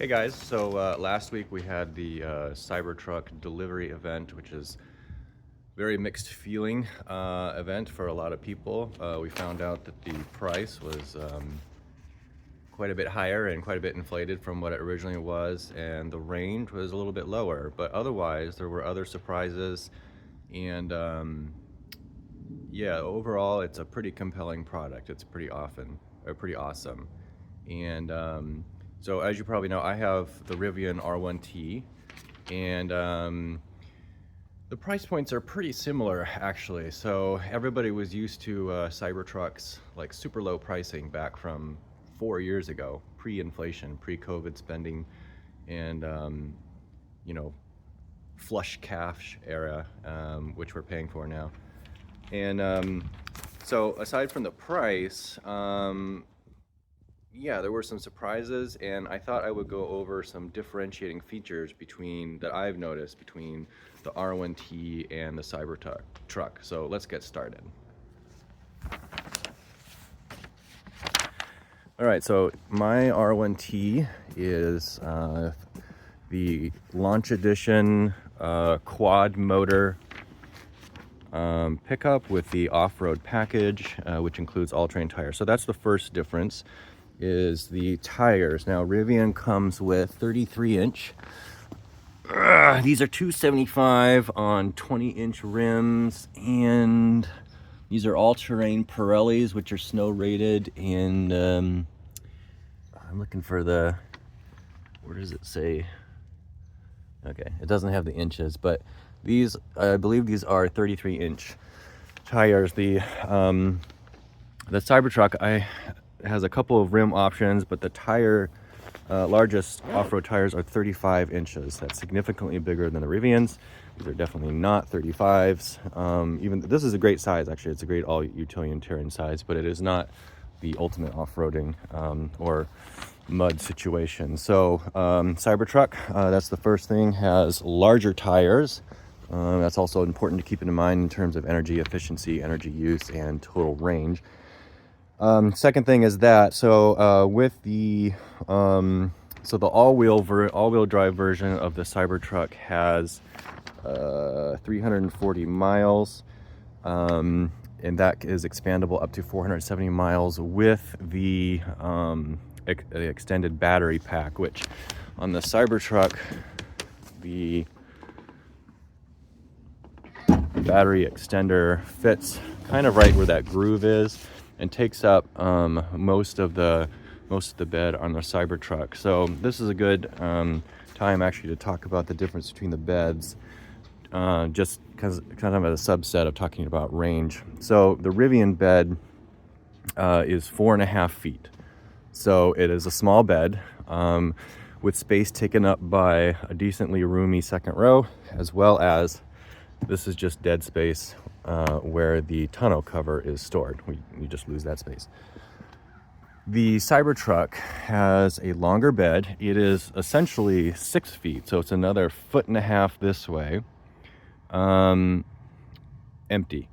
Hey guys, so last week we had the Cybertruck delivery event, which is very mixed feeling event for a lot of people. We found out that the price was quite a bit higher and quite a bit inflated from what it originally was, and the range was a little bit lower, but otherwise there were other surprises, and yeah, overall it's a pretty compelling product. It's pretty awesome. And so as you probably know, I have the Rivian R1T, and the price points are pretty similar actually. So everybody was used to Cybertruck's like super low pricing back from 4 years ago, pre-inflation, pre-COVID spending, and you know, flush cash era, which we're paying for now. And so aside from the price, yeah, there were some surprises, and I thought I would go over some differentiating features that I've noticed between the R1T and the Cybertruck. So let's get started. All right, so my R1T is the launch edition quad motor pickup with the off-road package, which includes all-terrain tires. So that's the first difference, is the tires. Now Rivian comes with 33-inch. These are 275 on 20-inch rims, and these are all-terrain Pirellis, which are snow rated. And I'm looking for where does it say? Okay, it doesn't have the inches, but these, I believe these are 33-inch tires. The Cybertruck has a couple of rim options, but the largest off-road tires are 35 inches. That's significantly bigger than the Rivians. These are definitely not 35s. Even this is a great size, actually. It's a great all utilitarian size, but it is not the ultimate off-roading or mud situation. So Cybertruck, that's the first thing, has larger tires. That's also important to keep in mind in terms of energy efficiency, energy use, and total range. Second thing is that, with the the all-wheel drive version of the Cybertruck has 340 miles, and that is expandable up to 470 miles with the extended battery pack, which on the Cybertruck, the battery extender fits kind of right where that groove is and takes up most of the bed on the Cybertruck. So this is a good time actually to talk about the difference between the beds, just because kind of a subset of talking about range. So the Rivian bed is 4.5 feet. So it is a small bed with space taken up by a decently roomy second row, as well as this is just dead space where the tonneau cover is stored. We just lose that space. The Cybertruck has a longer bed. It is essentially 6 feet, so it's another 1.5 feet this way, empty.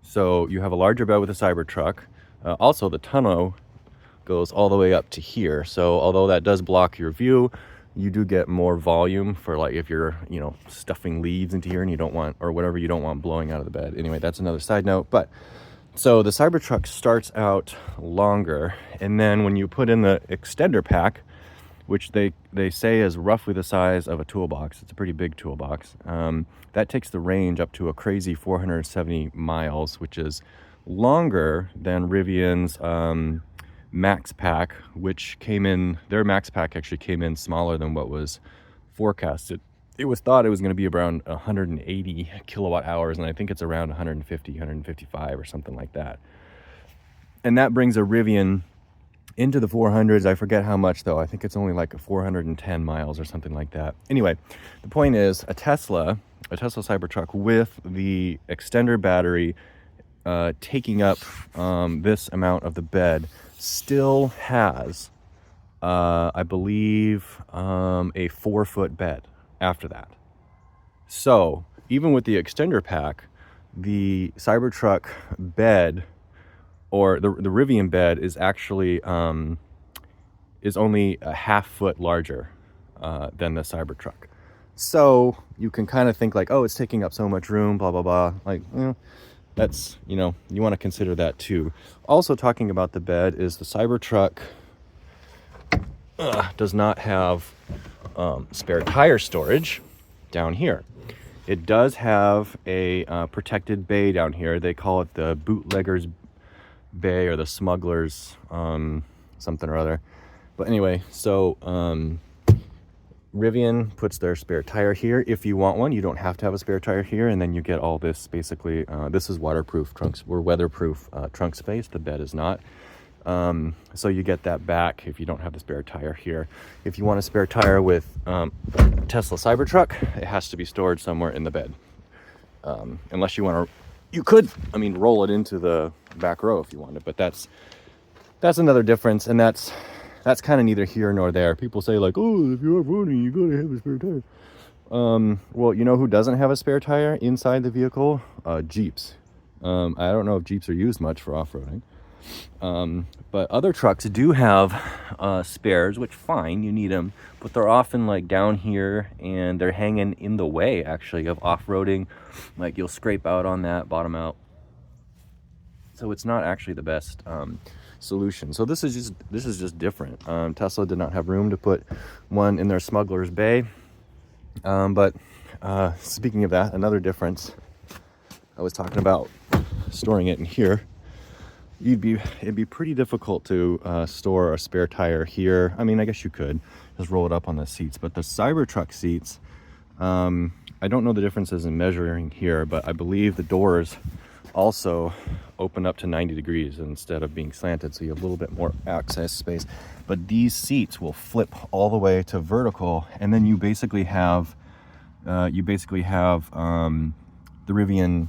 So you have a larger bed with the Cybertruck. Also, the tonneau goes all the way up to here. So although that does block your view, you do get more volume for, like, if you're, stuffing leaves into here and you don't want, or whatever you don't want blowing out of the bed. Anyway, that's another side note. But so the Cybertruck starts out longer, and then when you put in the extender pack, which they say is roughly the size of a toolbox, it's a pretty big toolbox, that takes the range up to a crazy 470 miles, which is longer than Rivian's Max Pack, which their Max Pack actually came in smaller than what was forecasted. It was thought it was going to be around 180 kilowatt hours, and I think it's around 150, 155 or something like that. And that brings a Rivian into the 400s. I forget how much though. I think it's only like 410 miles or something like that. Anyway, the point is a Tesla Cybertruck with the extender battery taking up this amount of the bed still has, I believe, a 4-foot bed after that. So even with the extender pack, the Cybertruck bed, or the Rivian bed, is actually is only a half foot larger than the Cybertruck. So you can kind of think like, oh, it's taking up so much room, blah, blah, blah. Like, that's, you know, you want to consider that too. Also talking about the bed is the Cybertruck does not have spare tire storage down here. It does have a protected bay down here. They call it the bootlegger's bay or the smuggler's something or other. But anyway, so Rivian puts their spare tire here. If you want one, you don't have to have a spare tire here, and then you get all this basically. This is waterproof trunks or weatherproof trunk space. The bed is not. So you get that back if you don't have the spare tire here. If you want a spare tire with Tesla Cybertruck, it has to be stored somewhere in the bed. Unless you want to, you could, I mean, roll it into the back row if you wanted, but that's another difference, and that's kind of neither here nor there. People say like, oh, if you have running, you gotta have a spare tire. Well, you know who doesn't have a spare tire inside the vehicle? Jeeps. I don't know if Jeeps are used much for off-roading. But other trucks do have spares, which fine, you need them, but they're often like down here and they're hanging in the way actually of off-roading. Like you'll scrape out on that, bottom out. So it's not actually the best solution. So this is just different. Tesla did not have room to put one in their smuggler's bay. But speaking of that, another difference, I was talking about storing it in here. It'd be pretty difficult to store a spare tire here. I mean, I guess you could just roll it up on the seats, but the Cybertruck seats, I don't know the differences in measuring here, but I believe the doors also open up to 90 degrees instead of being slanted, so you have a little bit more access space. But these seats will flip all the way to vertical, and then you basically have the Rivian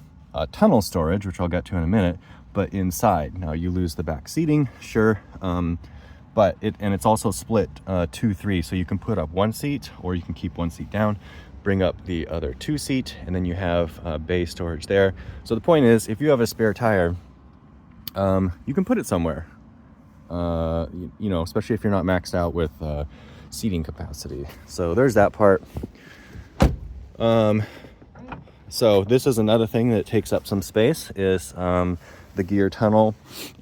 tunnel storage, which I'll get to in a minute, but inside. Now you lose the back seating, sure, but it's also split 2-3, so you can put up one seat or you can keep one seat down, bring up the other 2 seat, and then you have bay storage there. So the point is, if you have a spare tire, you can put it somewhere, you know, especially if you're not maxed out with seating capacity. So there's that part. So this is another thing that takes up some space is the gear tunnel.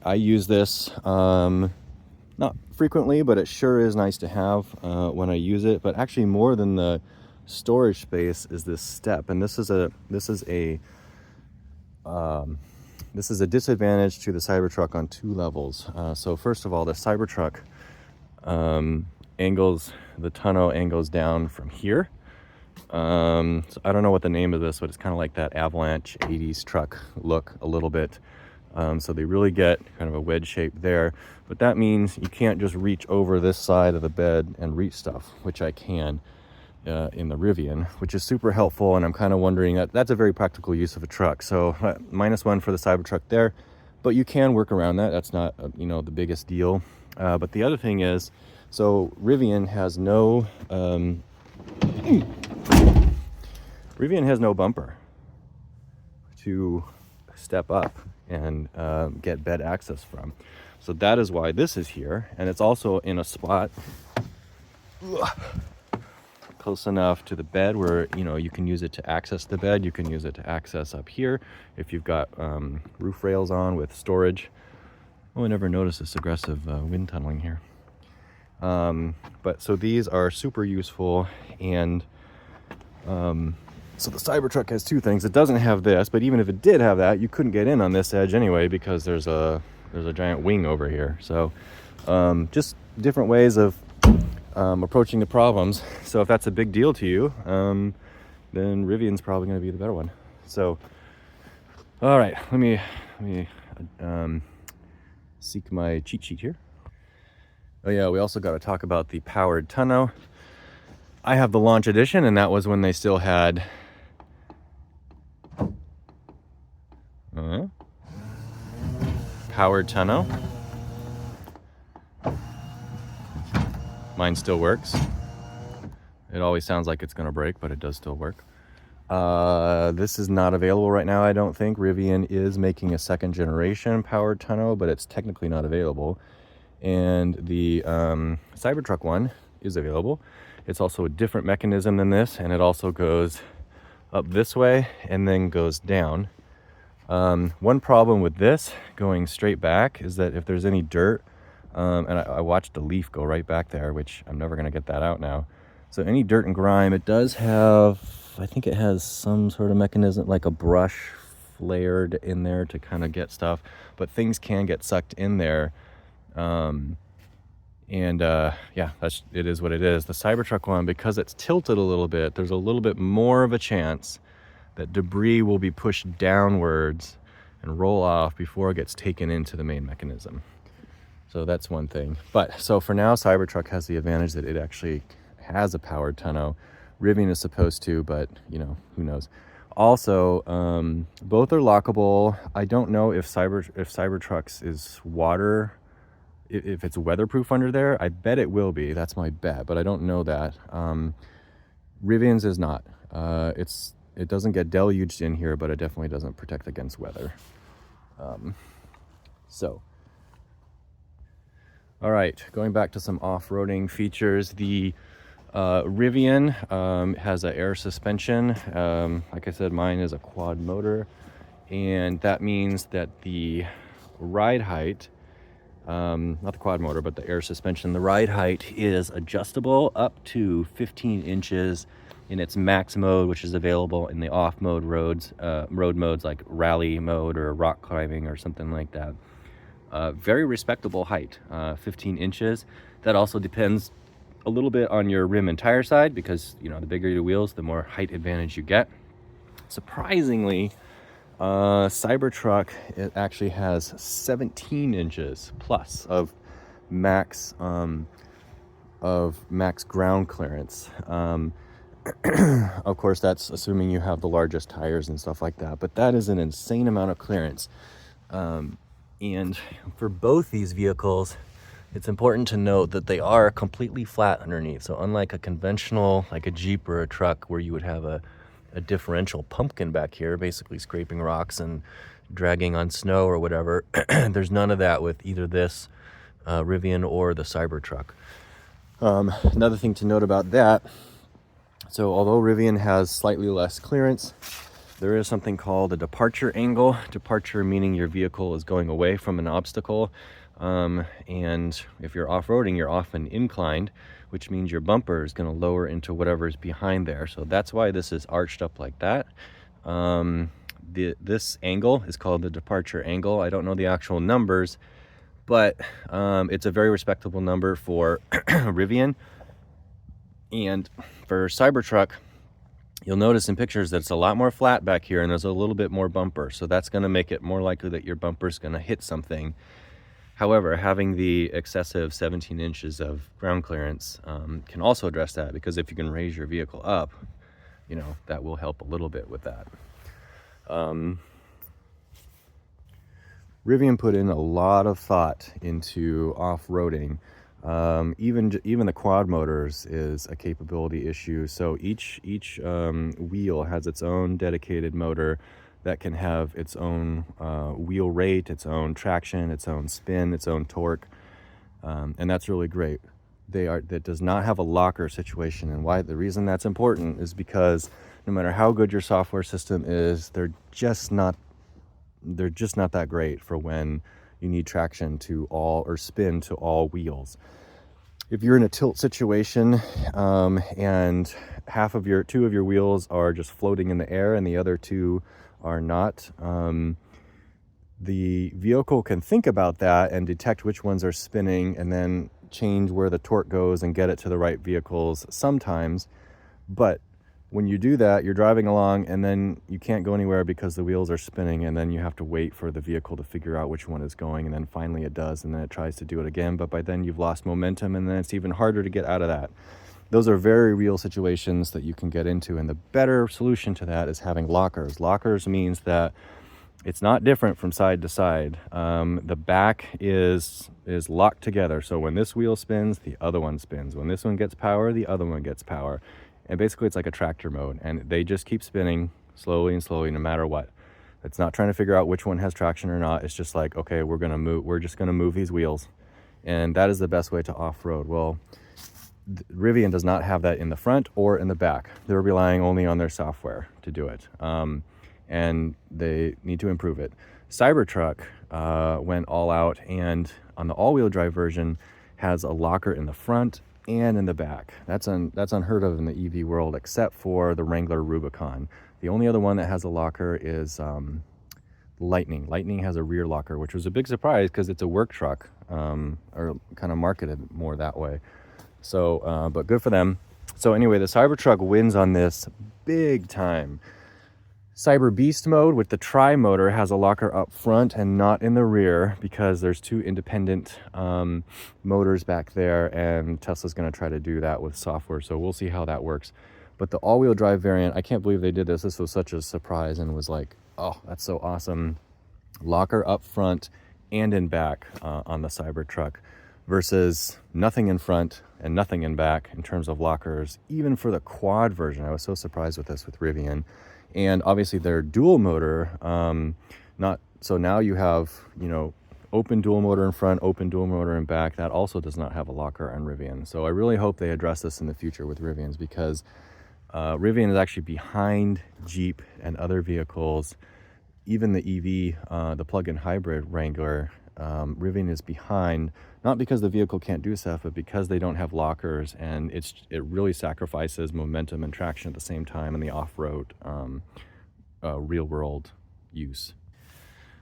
I use this not frequently, but it sure is nice to have when I use it. But actually more than the storage space is this step, and this is a disadvantage to the Cybertruck on 2 levels. So first of all, the Cybertruck the tonneau angles down from here. So I don't know what the name of this, but it's kind of like that Avalanche 80s truck look a little bit. So they really get kind of a wedge shape there, but that means you can't just reach over this side of the bed and reach stuff, which I can in the Rivian, which is super helpful. And I'm kind of wondering that's a very practical use of a truck. So -1 for the Cybertruck there, but you can work around that. That's not, you know, the biggest deal. But the other thing is, so Rivian has no bumper to step up and get bed access from. So that is why this is here, and it's also in a spot close enough to the bed where, you know, you can use it to access the bed. You can use it to access up here if you've got roof rails on with storage. Oh, I never noticed this aggressive wind tunneling here. But so these are super useful, and so the Cybertruck has 2 things. It doesn't have this, but even if it did have that, you couldn't get in on this edge anyway because there's a giant wing over here. So just different ways of approaching the problems. So if that's a big deal to you, then Rivian's probably going to be the better one. So all right, let me seek my cheat sheet here. Oh yeah, we also got to talk about the powered tonneau. I have the launch edition, and that was when they still had powered tonneau. Mine still works. It always sounds like it's going to break, but it does still work. This is not available right now, I don't think. Rivian is making a 2nd generation powered tonneau, but it's technically not available. And the Cybertruck one is available. It's also a different mechanism than this, and it also goes up this way and then goes down. One problem with this going straight back is that if there's any dirt, and I watched a leaf go right back there, which I'm never going to get that out now. So any dirt and grime, it does have, I think it has some sort of mechanism like a brush flared in there to kind of get stuff, but things can get sucked in there. Yeah, it is what it is. The Cybertruck one, because it's tilted a little bit, there's a little bit more of a chance that debris will be pushed downwards and roll off before it gets taken into the main mechanism. So that's one thing. But so for now, Cybertruck has the advantage that it actually has a powered tonneau. Rivian is supposed to, but you know, who knows. Also, both are lockable. I don't know if Cybertruck's is water, if it's weatherproof under there. I bet it will be. That's my bet, but I don't know that. Rivian's is not. It doesn't get deluged in here, but it definitely doesn't protect against weather. All right, going back to some off-roading features. The Rivian has an air suspension. Like I said, mine is a quad motor, and that means that the ride height, not the quad motor, but the air suspension, the ride height is adjustable up to 15 inches in its max mode, which is available in the off-mode road modes like rally mode or rock climbing or something like that. Very respectable height, 15 inches. That also depends a little bit on your rim and tire side, because you know, the bigger your wheels, the more height advantage you get. Surprisingly, Cybertruck, it actually has 17 inches plus of max ground clearance. Of course, that's assuming you have the largest tires and stuff like that, but that is an insane amount of clearance. And for both these vehicles, it's important to note that they are completely flat underneath. So unlike a conventional, like a Jeep or a truck, where you would have a differential pumpkin back here, basically scraping rocks and dragging on snow or whatever, there's none of that with either this Rivian or the Cybertruck. Another thing to note about that, so although Rivian has slightly less clearance, there is something called a departure angle. Departure meaning your vehicle is going away from an obstacle. And if you're off-roading, you're often inclined, which means your bumper is going to lower into whatever is behind there. So that's why this is arched up like that. This angle is called the departure angle. I don't know the actual numbers, but it's a very respectable number for Rivian. And for Cybertruck, you'll notice in pictures that it's a lot more flat back here and there's a little bit more bumper. So that's going to make it more likely that your bumper is going to hit something. However, having the excessive 17 inches of ground clearance can also address that, because if you can raise your vehicle up, you know, that will help a little bit with that. Rivian put in a lot of thought into off-roading. Even the quad motors is a capability issue. So each wheel has its own dedicated motor that can have its own wheel rate, its own traction, its own spin, its own torque, and that's really great. That does not have a locker situation, and the reason that's important is because no matter how good your software system is, they're just not that great for when you need traction to all, or spin to all wheels. If you're in a tilt situation and two of your wheels are just floating in the air and the other two are not, the vehicle can think about that and detect which ones are spinning and then change where the torque goes and get it to the right vehicles sometimes. But when you do that, you're driving along and then you can't go anywhere because the wheels are spinning, and then you have to wait for the vehicle to figure out which one is going, and then finally it does, and then it tries to do it again, but by then you've lost momentum, and then it's even harder to get out of that. Those are very real situations that you can get into, and the better solution to that is having lockers. Lockers means that it's not different from side to side. The back is locked together, so when this wheel spins, the other one spins. When this one gets power, the other one gets power. And basically it's like a tractor mode, and they just keep spinning slowly and slowly no matter what. It's not trying to figure out which one has traction or not. It's just like, okay, we're just gonna move these wheels, and that is the best way to off-road. Well, Rivian does not have that in the front or in the back. They're relying only on their software to do it, and they need to improve it. Cybertruck went all out, and on the all-wheel drive version has a locker in the front and in the back. That's unheard of in the EV world, except for the Wrangler Rubicon. The only other one that has a locker is Lightning. Lightning has a rear locker, which was a big surprise because it's a work truck, or kind of marketed more that way. So, but good for them. So anyway, the Cybertruck wins on this big time. Cyber Beast mode with the tri-motor has a locker up front and not in the rear because there's two independent motors back there, and Tesla's going to try to do that with software, so we'll see how that works. But the all-wheel drive variant, I can't believe they did this. This was such a surprise and was like, oh, that's so awesome. Locker up front and in back on the Cybertruck versus nothing in front and nothing in back in terms of lockers, even for the quad version. I was so surprised with this with Rivian. And obviously their dual motor, so now you have, open dual motor in front, open dual motor in back. That also does not have a locker on Rivian. So I really hope they address this in the future with Rivians, because Rivian is actually behind Jeep and other vehicles. Even the EV, the plug-in hybrid Wrangler, Rivian is behind, not because the vehicle can't do stuff, but because they don't have lockers, and it really sacrifices momentum and traction at the same time in the off-road real-world use.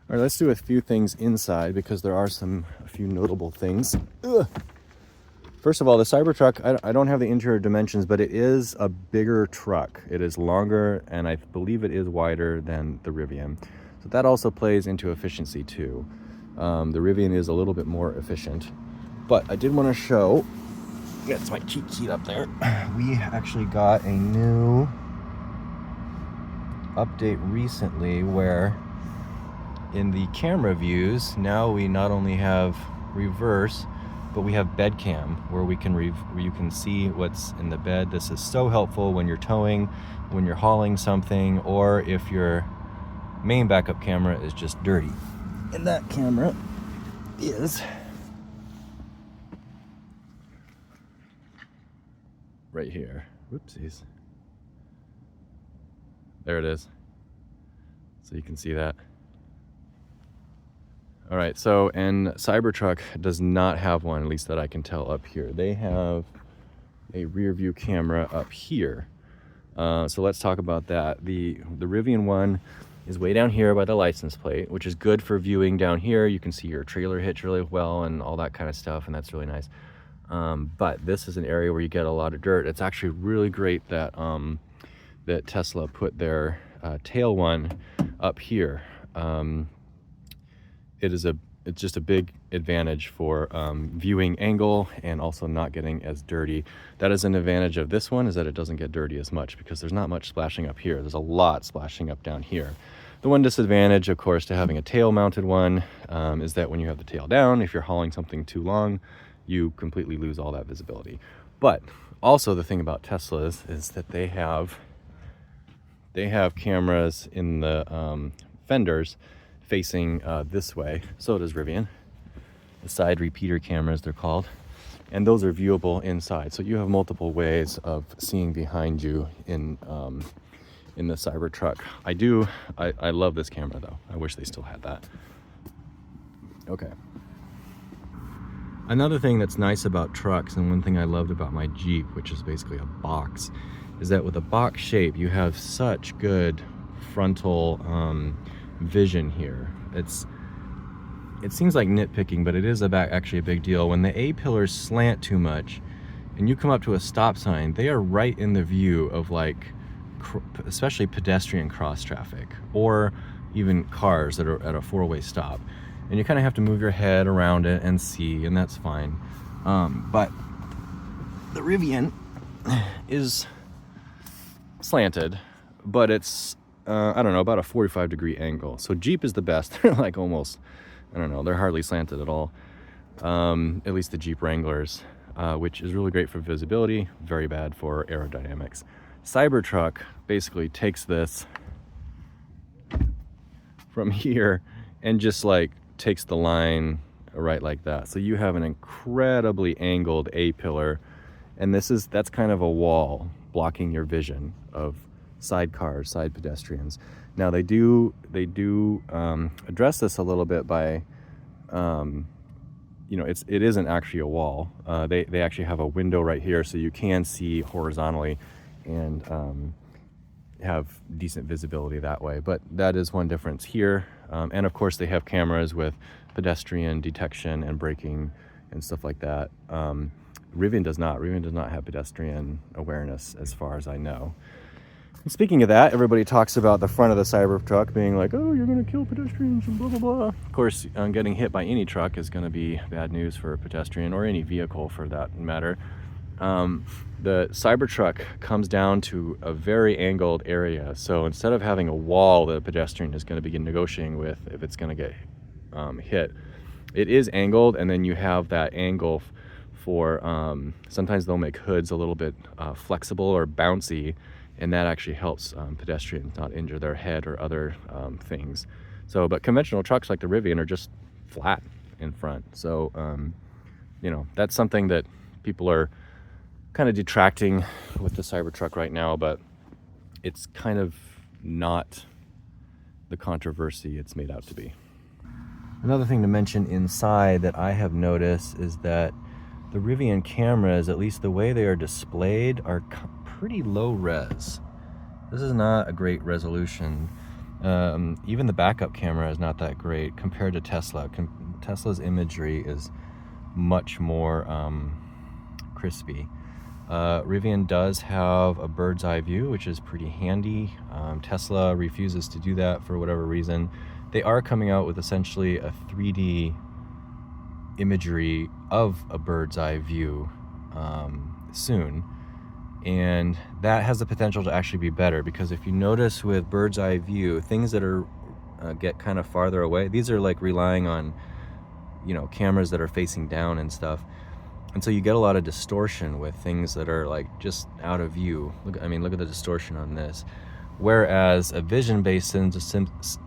All right, let's do a few things inside, because there are a few notable things. Ugh. First of all, the Cybertruck, I don't have the interior dimensions, but it is a bigger truck. It is longer, and I believe it is wider than the Rivian. So that also plays into efficiency too. The Rivian is a little bit more efficient, but I did want to show, that's my cheat sheet up there. We actually got a new update recently where in the camera views, now we not only have reverse, but we have bed cam, where you can see what's in the bed. This is so helpful when you're towing, when you're hauling something, or if your main backup camera is just dirty. And that camera is right here. Whoopsies. There it is. So you can see that. All right, so, and Cybertruck does not have one, at least that I can tell up here. They have a rear view camera up here. So let's talk about that. The Rivian one is way down here by the license plate, which is good for viewing down here. You can see your trailer hitch really well and all that kind of stuff, and that's really nice. But this is an area where you get a lot of dirt. It's actually really great that that Tesla put their tail one up here. It's just a big advantage for viewing angle and also not getting as dirty. That is an advantage of this one, is that it doesn't get dirty as much, because there's not much splashing up here. There's a lot splashing up down here. The one disadvantage, of course, to having a tail mounted one is that when you have the tail down, if you're hauling something too long, you completely lose all that visibility. But also the thing about Teslas is that they have cameras in the fenders facing this way. So does Rivian. The side repeater cameras, they're called, and those are viewable inside. So you have multiple ways of seeing behind you in the Cybertruck. I love this camera though. I wish they still had that. Okay. Another thing that's nice about trucks, and one thing I loved about my Jeep, which is basically a box, is that with a box shape, you have such good frontal vision here. It seems like nitpicking, but it is actually a big deal. When the A-pillars slant too much and you come up to a stop sign, they are right in the view of, like, especially pedestrian cross traffic, or even cars that are at a four-way stop. And you kind of have to move your head around it and see, and that's fine. But the Rivian is slanted, but it's I don't know, about a 45-degree angle. So Jeep is the best. They're like almost, I don't know, they're hardly slanted at all. At least the Jeep Wranglers, which is really great for visibility, very bad for aerodynamics. Cybertruck basically takes this from here and just like takes the line right like that. So you have an incredibly angled A-pillar, and that's kind of a wall blocking your vision of side cars, side pedestrians. Now they do address this a little bit by, it isn't actually a wall. They actually have a window right here, so you can see horizontally and have decent visibility that way. But that is one difference here. And of course they have cameras with pedestrian detection and braking and stuff like that. Rivian does not. Rivian does not have pedestrian awareness as far as I know. And speaking of that, everybody talks about the front of the Cybertruck being like, oh, you're going to kill pedestrians and blah, blah, blah. Of course, getting hit by any truck is going to be bad news for a pedestrian, or any vehicle for that matter. The Cybertruck comes down to a very angled area. So instead of having a wall that a pedestrian is going to begin negotiating with if it's going to get hit, it is angled, and then you have that angle for, sometimes they'll make hoods a little bit flexible or bouncy, and that actually helps pedestrians not injure their head or other things. So, but conventional trucks like the Rivian are just flat in front. So, that's something that people are kind of detracting with the Cybertruck right now, but it's kind of not the controversy it's made out to be. Another thing to mention inside that I have noticed is that the Rivian cameras, at least the way they are displayed, are pretty low res. This is not a great resolution. Even the backup camera is not that great compared to Tesla. Tesla's imagery is much more crispy. Rivian does have a bird's eye view, which is pretty handy. Tesla refuses to do that for whatever reason. They are coming out with essentially a 3D imagery of a bird's eye view soon, and that has the potential to actually be better, because if you notice with bird's eye view, things that are get kind of farther away, these are like relying on cameras that are facing down and stuff, and so you get a lot of distortion with things that are like just out of view. Look at the distortion on this. Whereas a vision-based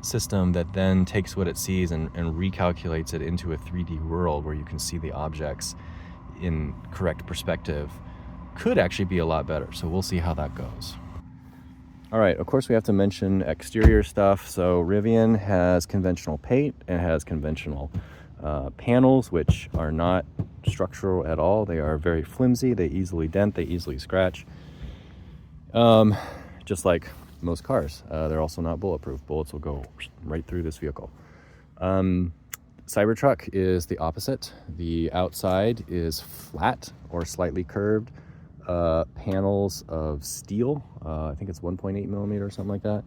system that then takes what it sees and recalculates it into a 3D world where you can see the objects in correct perspective could actually be a lot better. So we'll see how that goes. All right, of course we have to mention exterior stuff. So Rivian has conventional paint and has conventional panels, which are not structural at all. They are very flimsy. They easily dent, they easily scratch. Just like most cars. They're also not bulletproof. Bullets will go right through this vehicle. Cybertruck is the opposite. The outside is flat or slightly curved. Panels of steel. I think it's 1.8 millimeter or something like that.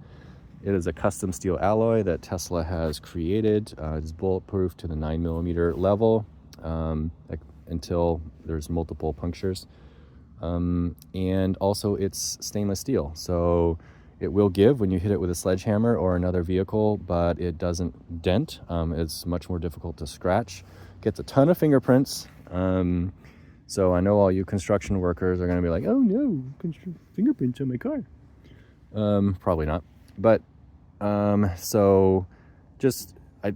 It is a custom steel alloy that Tesla has created. It's bulletproof to the 9 millimeter level until there's multiple punctures. And also it's stainless steel. So it will give when you hit it with a sledgehammer or another vehicle, but it doesn't dent. It's much more difficult to scratch. Gets a ton of fingerprints. So I know all you construction workers are going to be like, oh no, fingerprints on my car. Probably not. But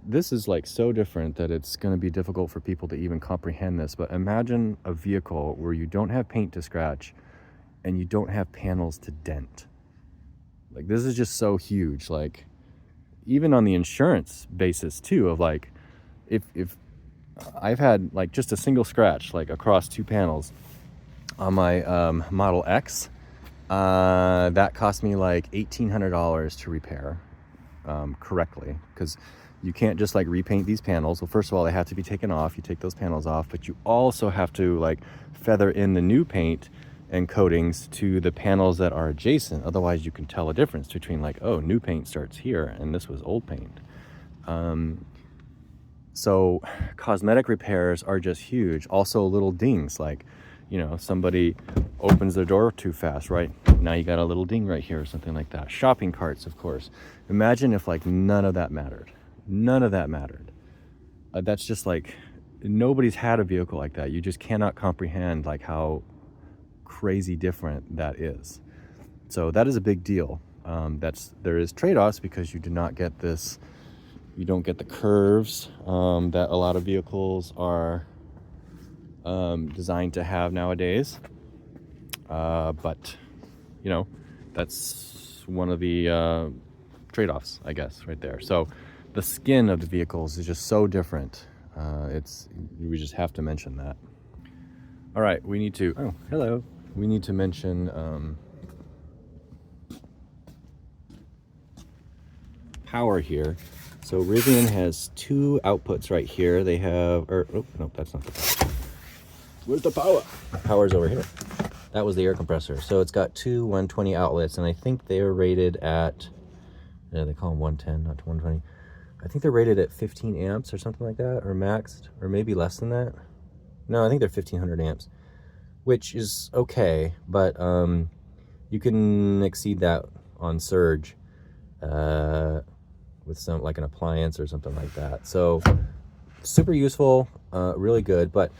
this is like so different that it's going to be difficult for people to even comprehend this. But imagine a vehicle where you don't have paint to scratch and you don't have panels to dent. Like, this is just so huge. Like, even on the insurance basis too, of like, if I've had like just a single scratch like across two panels on my Model X, that cost me like $1,800 to repair correctly, because you can't just like repaint these panels. Well, first of all, they have to be taken off. You take those panels off, but you also have to like feather in the new paint and coatings to the panels that are adjacent. Otherwise you can tell a difference between like, oh, new paint starts here and this was old paint. So cosmetic repairs are just huge. Also little dings, like, somebody opens their door too fast, right? Now you got a little ding right here or something like that. Shopping carts, of course. Imagine if like none of that mattered. That's just like, nobody's had a vehicle like that. You just cannot comprehend like how crazy different that is. So that is a big deal. There is trade-offs, because you do not get this You don't get the curves that a lot of vehicles are designed to have nowadays. But, you know, that's one of the trade-offs, I guess, right there. So the skin of the vehicles is just so different. We just have to mention that. All right, we need to, oh, hello. We need to mention power here. So Rivian has two outputs right here. They have, oh, no, that's not the power. Where's the power? Power's over here. That was the air compressor. So it's got two 120 outlets, and I think they're rated at, yeah, they call them 110, not 120. I think they're rated at 15 amps or something like that, or maxed, or maybe less than that. No, I think they're 1500 amps, which is okay, but you can exceed that on surge with some, like an appliance or something like that. So super useful, really good. But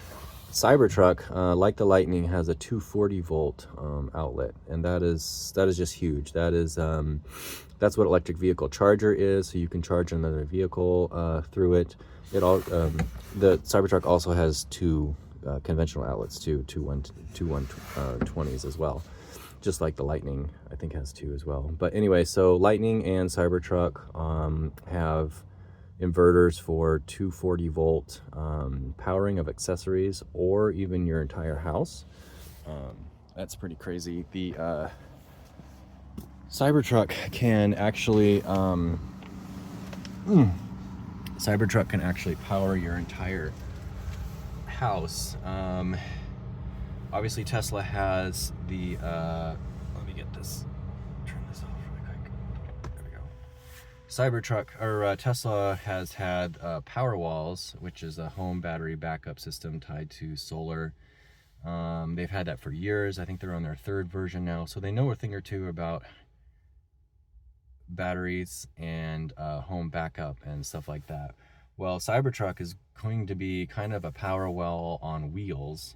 Cybertruck, like the Lightning, has a 240 volt outlet, and that is just huge. That's what electric vehicle charger is. So you can charge another vehicle through it. The Cybertruck also has two conventional outlets too, two 120s as well, just like the Lightning I think has two as well. But anyway, so Lightning and Cybertruck have inverters for 240 volt powering of accessories or even your entire house. That's pretty crazy. The Cybertruck can actually Cybertruck can actually power your entire house. Obviously Tesla has the let me get this, turn this off really quick. There we go. Cybertruck, or Tesla, has had Powerwalls, which is a home battery backup system tied to solar. They've had that for years. I think they're on their third version now, so they know a thing or two about batteries and home backup and stuff like that. Well, Cybertruck is going to be kind of a Powerwall on wheels,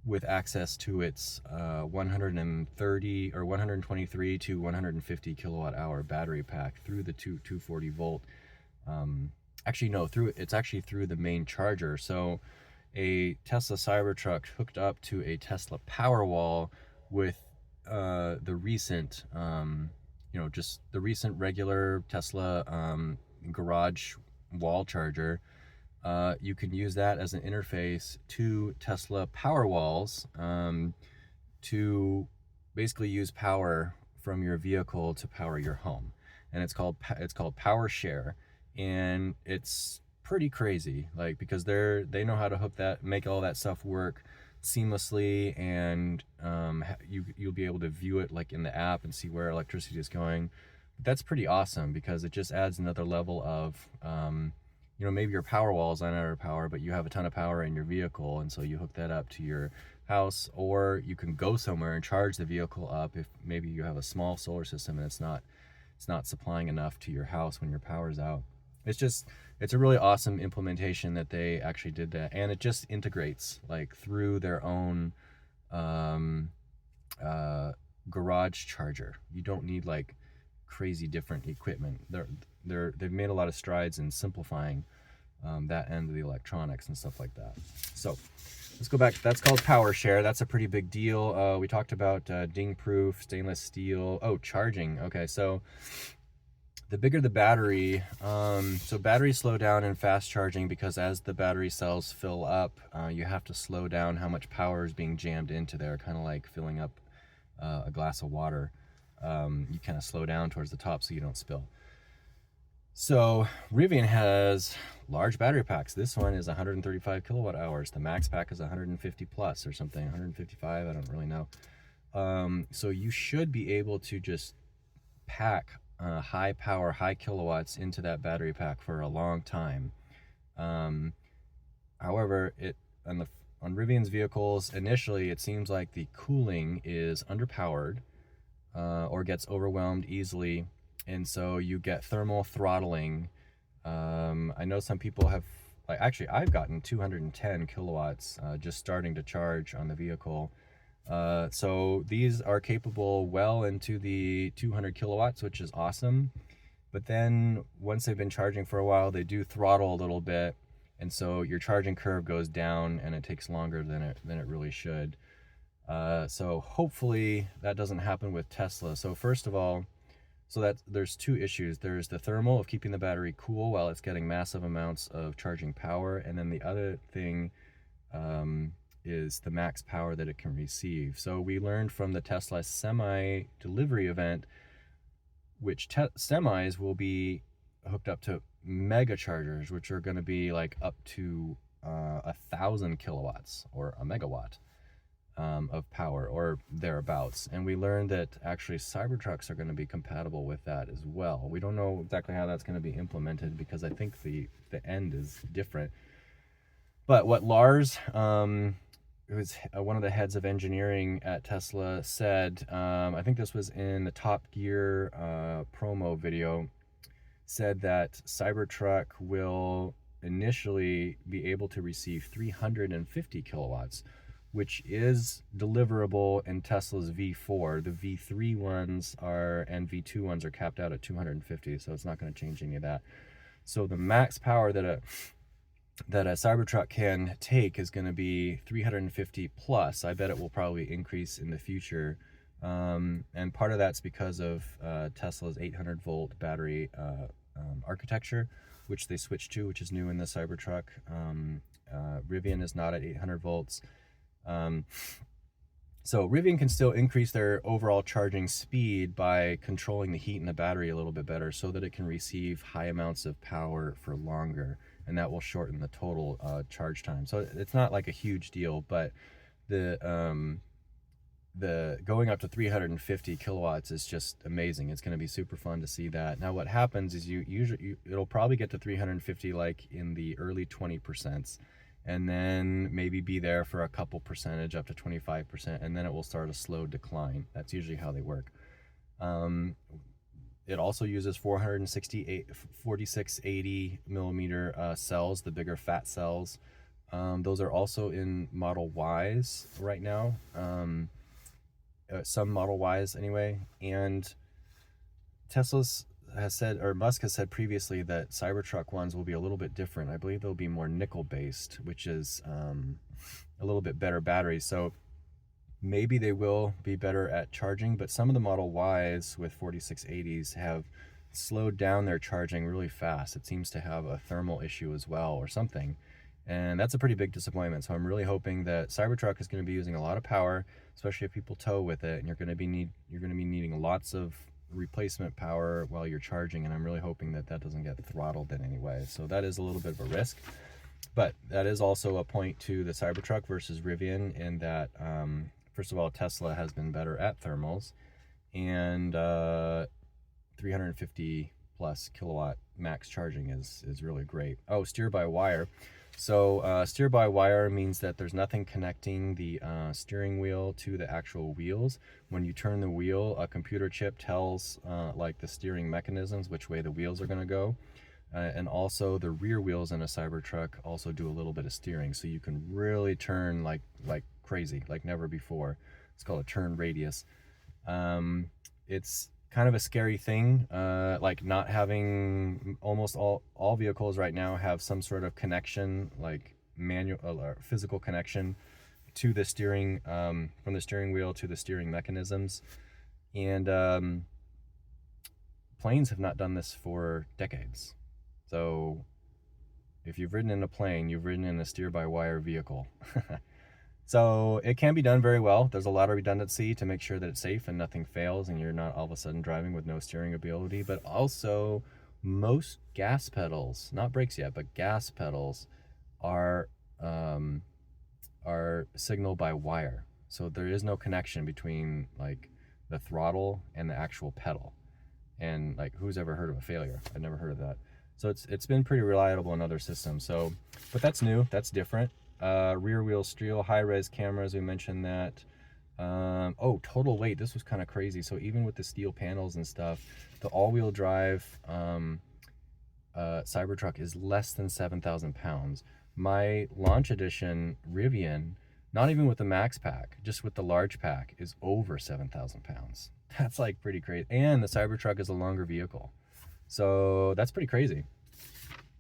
with access to its 130 or 123 to 150 kilowatt hour battery pack through the 240 volt. Actually, no, it's actually through the main charger. So a Tesla Cybertruck hooked up to a Tesla Powerwall with the recent, just the recent regular Tesla garage wall charger. You can use that as an interface to Tesla Powerwalls to basically use power from your vehicle to power your home, and it's called Power Share, and it's pretty crazy, like, because they know how to make all that stuff work seamlessly, and you'll be able to view it like in the app and see where electricity is going. That's pretty awesome because it just adds another level of maybe your Powerwall is not out of power, but you have a ton of power in your vehicle, and so you hook that up to your house, or you can go somewhere and charge the vehicle up if maybe you have a small solar system and it's not supplying enough to your house when your power's out. It's a really awesome implementation that they actually did that, and it just integrates like through their own garage charger. You don't need like crazy different equipment. They've made a lot of strides in simplifying that end of the electronics and stuff like that. So let's go back. That's called Power Share. That's a pretty big deal. We talked about ding proof, stainless steel. Oh, charging. Okay, so the bigger the battery, so batteries slow down in fast charging because as the battery cells fill up, you have to slow down how much power is being jammed into there, kind of like filling up a glass of water. You kind of slow down towards the top so you don't spill. So Rivian has large battery packs. This one is 135 kilowatt hours. The max pack is 150 plus or something, 155, I don't really know. So you should be able to just pack high power, high kilowatts into that battery pack for a long time. However, on Rivian's vehicles, initially it seems like the cooling is underpowered or gets overwhelmed easily, and so you get thermal throttling. I know some people have, actually I've gotten 210 kilowatts just starting to charge on the vehicle. So these are capable well into the 200 kilowatts, which is awesome. But then once they've been charging for a while, they do throttle a little bit, and so your charging curve goes down, and it takes longer than it really should. So hopefully that doesn't happen with Tesla. So first of all, there's two issues. There's the thermal of keeping the battery cool while it's getting massive amounts of charging power, and then the other thing is the max power that it can receive. So we learned from the Tesla semi delivery event, which semis will be hooked up to mega chargers, which are going to be like up to 1,000 kilowatts or a megawatt of power or thereabouts. And we learned that actually Cybertrucks are going to be compatible with that as well. We don't know exactly how that's going to be implemented because I think the end is different. But what Lars, who's one of the heads of engineering at Tesla, said, I think this was in the Top Gear promo video, said that Cybertruck will initially be able to receive 350 kilowatts, which is deliverable in Tesla's V4. The V3 ones and V2 ones are capped out at 250, so it's not going to change any of that. So the max power that a Cybertruck can take is going to be 350 plus. I bet it will probably increase in the future. And part of that's because of Tesla's 800 volt battery architecture, which they switched to, which is new in the Cybertruck. Rivian is not at 800 volts. So Rivian can still increase their overall charging speed by controlling the heat in the battery a little bit better so that it can receive high amounts of power for longer, and that will shorten the total charge time. So it's not like a huge deal, but the going up to 350 kilowatts is just amazing. It's going to be super fun to see that. Now what happens is it'll probably get to 350 like in the early 20%, and then maybe be there for a couple percentage up to 25%, and then it will start a slow decline. That's usually how they work. It also uses 4680 millimeter cells, the bigger fat cells. Those are also in Model Ys right now. Some Model Ys anyway. And Tesla's has said, or Musk has said previously, that Cybertruck ones will be a little bit different. I believe they'll be more nickel based, which is a little bit better batteries. So maybe they will be better at charging, but some of the Model Ys with 4680s have slowed down their charging really fast. It seems to have a thermal issue as well or something. And that's a pretty big disappointment. So I'm really hoping that Cybertruck is going to be using a lot of power, especially if people tow with it, and you're going to be needing lots of replacement power while you're charging, and I'm really hoping that doesn't get throttled in any way. So that is a little bit of a risk, but that is also a point to the Cybertruck versus Rivian in that first of all, Tesla has been better at thermals, and 350 plus kilowatt max charging is really great. Oh, steer by wire. So steer by wire means that there's nothing connecting the steering wheel to the actual wheels. When you turn the wheel, a computer chip tells like the steering mechanisms which way the wheels are going to go. And also the rear wheels in a Cybertruck also do a little bit of steering, so you can really turn like crazy, like never before. It's called a turn radius. It's kind of a scary thing, like not having, almost all vehicles right now have some sort of connection, like manual or physical connection to the steering, from the steering wheel to the steering mechanisms. And planes have not done this for decades. So if you've ridden in a plane, you've ridden in a steer-by-wire vehicle. So it can be done very well. There's a lot of redundancy to make sure that it's safe and nothing fails and you're not all of a sudden driving with no steering ability. But also, most gas pedals, not brakes yet, but gas pedals are signaled by wire. So there is no connection between like the throttle and the actual pedal. And like, who's ever heard of a failure? I've never heard of that. So it's been pretty reliable in other systems. So, but that's new, that's different. Rear wheel steel, high res cameras, we mentioned that. Oh, total weight, this was kind of crazy. So even with the steel panels and stuff, the all-wheel drive Cybertruck is less than 7,000 pounds. My launch edition Rivian, not even with the max pack, just with the large pack, is over 7,000 pounds. That's like pretty crazy. And the Cybertruck is a longer vehicle. So that's pretty crazy.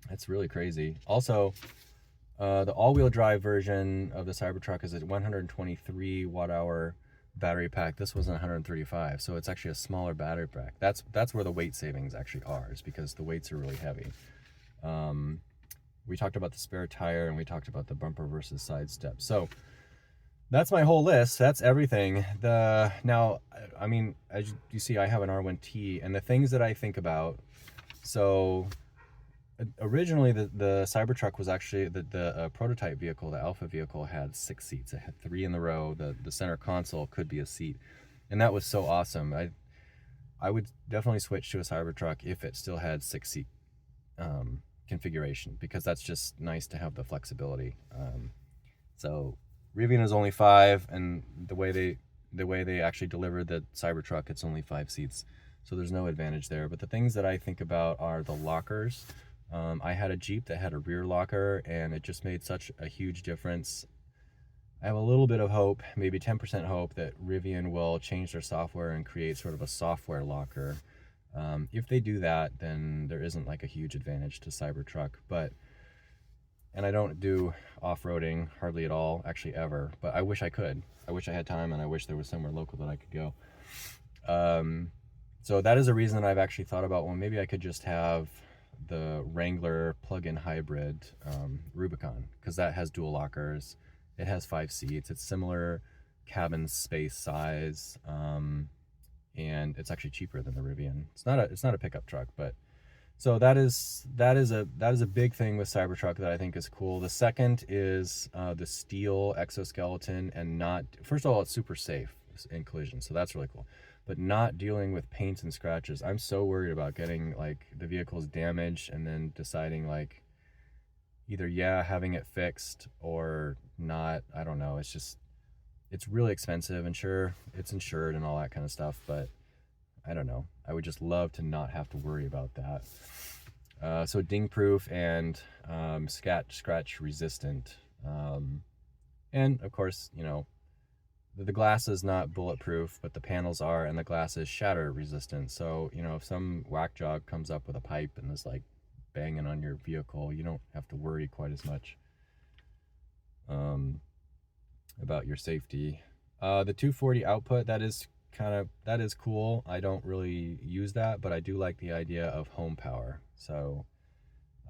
That's really crazy. Also, the all-wheel drive version of the Cybertruck is a 123 watt-hour battery pack. This was 135, so it's actually a smaller battery pack. That's where the weight savings actually are, is because the weights are really heavy. We talked about the spare tire, and we talked about the bumper versus side step. So that's my whole list. That's everything. Now, I mean, as you see, I have an R1T, and the things that I think about. So originally, the Cybertruck was actually the prototype vehicle. The alpha vehicle had 6 seats. It had 3 in the row. The center console could be a seat, and that was so awesome. I would definitely switch to a Cybertruck if it still had 6-seat configuration, because that's just nice to have the flexibility. So Rivian is only 5, and the way they actually delivered the Cybertruck, it's only 5 seats, so there's no advantage there. But the things that I think about are the lockers. I had a Jeep that had a rear locker, and it just made such a huge difference. I have a little bit of hope, maybe 10% hope, that Rivian will change their software and create sort of a software locker. If they do that, then there isn't like a huge advantage to Cybertruck. And I don't do off-roading hardly at all, actually ever, but I wish I could. I wish I had time, and I wish there was somewhere local that I could go. So that is a reason I've actually thought about, well, maybe I could just have the Wrangler plug-in hybrid Rubicon, because that has dual lockers. It has 5 seats. It's similar cabin space size, and it's actually cheaper than the Rivian. It's not a pickup truck, but so that is a big thing with Cybertruck that I think is cool. The second is the steel exoskeleton, and first of all, it's super safe in collision, so that's really cool. But not dealing with paints and scratches. I'm so worried about getting like the vehicle's damaged and then deciding like either having it fixed or not. I don't know. It's really expensive, and sure, it's insured and all that kind of stuff, but I don't know. I would just love to not have to worry about that. So ding proof and scratch resistant. And of course, you know, the glass is not bulletproof, but the panels are, and the glass is shatter resistant. So, you know, if some whack job comes up with a pipe and is like banging on your vehicle, you don't have to worry quite as much about your safety. The 240 output, that is cool. I don't really use that, but I do like the idea of home power. So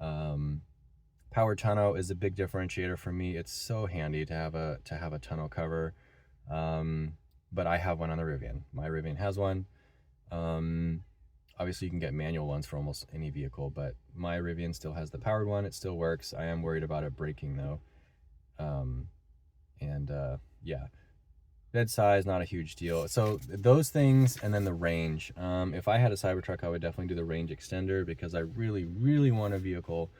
power tonneau is a big differentiator for me. It's so handy to have a tonneau cover. But I have one on the Rivian. My Rivian has one. Obviously you can get manual ones for almost any vehicle, but my Rivian still has the powered one. It still works. I am worried about it breaking though. Yeah, bed size, not a huge deal. So those things, and then the range. If I had a Cybertruck, I would definitely do the range extender, because I really, really want a vehicle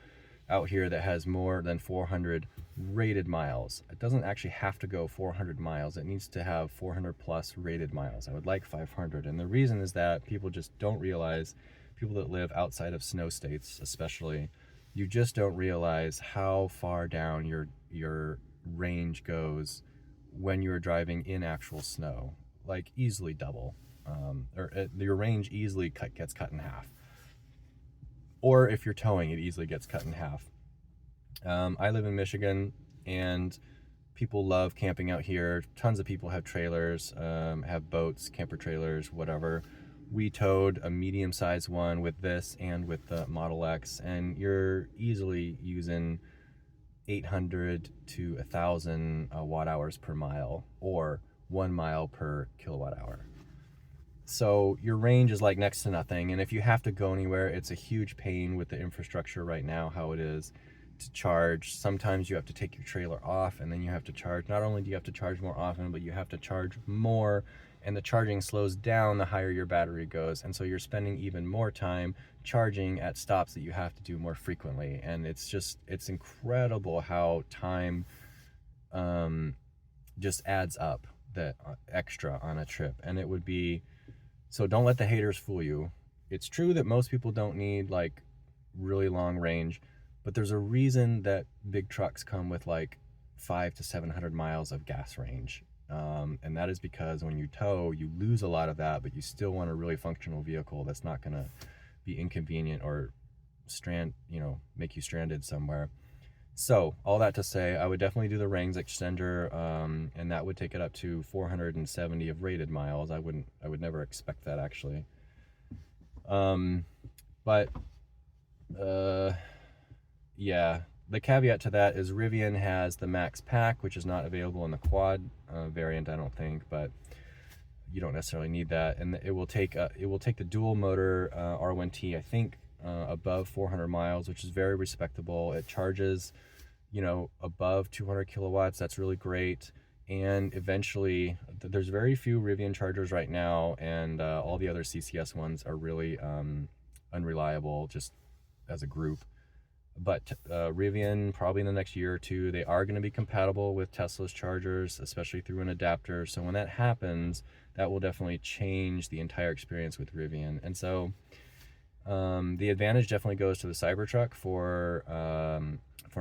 out here that has more than 400 rated miles. It doesn't actually have to go 400 miles. It needs to have 400 plus rated miles. I would like 500. And the reason is that people just don't realize, people that live outside of snow states especially, you just don't realize how far down your range goes when you're driving in actual snow. Like easily double, your range easily gets cut in half. Or if you're towing, it easily gets cut in half. I live in Michigan, and people love camping out here. Tons of people have trailers, have boats, camper trailers, whatever. We towed a medium-sized one with this and with the Model X, and you're easily using 800 to 1,000 watt hours per mile, or 1 mile per kilowatt hour. So your range is like next to nothing, and if you have to go anywhere, it's a huge pain with the infrastructure right now, how it is to charge. Sometimes you have to take your trailer off, and then you have to charge. Not only do you have to charge more often, but you have to charge more, and the charging slows down the higher your battery goes, and so you're spending even more time charging at stops that you have to do more frequently. And it's incredible how time just adds up, that extra on a trip. And it would be, so don't let the haters fool you. It's true that most people don't need like really long range, but there's a reason that big trucks come with like 500 to 700 miles of gas range. And that is because when you tow, you lose a lot of that, but you still want a really functional vehicle that's not gonna be inconvenient or make you stranded somewhere. So all that to say, I would definitely do the range extender, and that would take it up to 470 of rated miles. I would never expect that, actually. But yeah, the caveat to that is Rivian has the Max Pack, which is not available in the quad variant, I don't think, but you don't necessarily need that. And it will take the dual motor R1T, I think, above 400 miles, which is very respectable. It charges, above 200 kilowatts. That's really great. And eventually, there's very few Rivian chargers right now, and all the other CCS ones are really unreliable just as a group. But Rivian, probably in the next year or two, they are going to be compatible with Tesla's chargers, especially through an adapter. So when that happens, that will definitely change the entire experience with Rivian. And so the advantage definitely goes to the Cybertruck for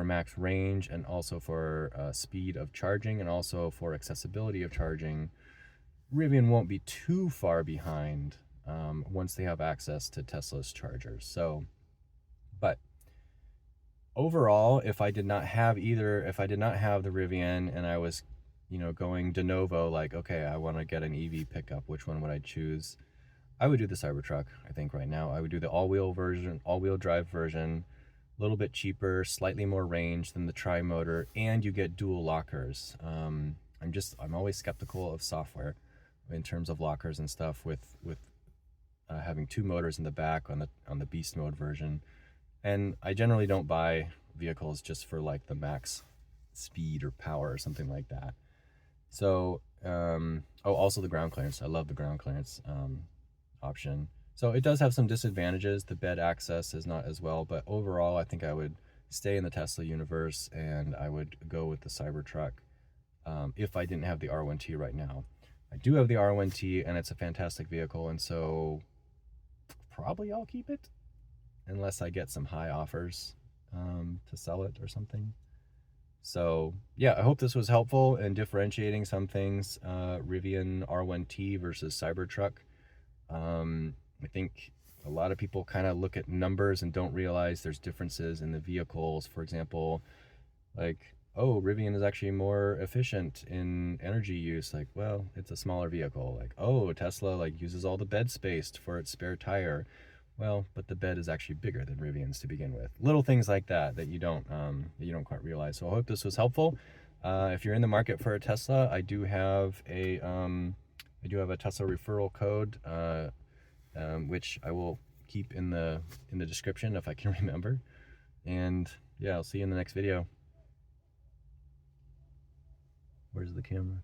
max range, and also for speed of charging, and also for accessibility of charging. Rivian won't be too far behind once they have access to Tesla's chargers. So, but overall, if I did not have the Rivian and I was, going de novo, like, okay, I want to get an EV pickup, which one would I choose? I would do the Cybertruck, I think, right now. I would do the all-wheel drive version, a little bit cheaper, slightly more range than the tri-motor, and you get dual lockers. I'm always skeptical of software in terms of lockers and stuff with having two motors in the back on the beast mode version. And I generally don't buy vehicles just for like the max speed or power or something like that. So, also the ground clearance. I love the ground clearance option. So it does have some disadvantages. The bed access is not as well, but overall, I think I would stay in the Tesla universe, and I would go with the Cybertruck if I didn't have the R1T right now. I do have the R1T, and it's a fantastic vehicle, and so probably I'll keep it unless I get some high offers to sell it or something. So yeah, I hope this was helpful in differentiating some things, Rivian R1T versus Cybertruck. I think a lot of people kind of look at numbers and don't realize there's differences in the vehicles. For example, like, oh, Rivian is actually more efficient in energy use. Like, well, it's a smaller vehicle. Like, oh, Tesla uses all the bed space for its spare tire. Well, but the bed is actually bigger than Rivian's to begin with. Little things like that you don't quite realize. So I hope this was helpful. If you're in the market for a Tesla, I do have a Tesla referral code, which I will keep in the description if I can remember. And yeah, I'll see you in the next video. Where's the camera?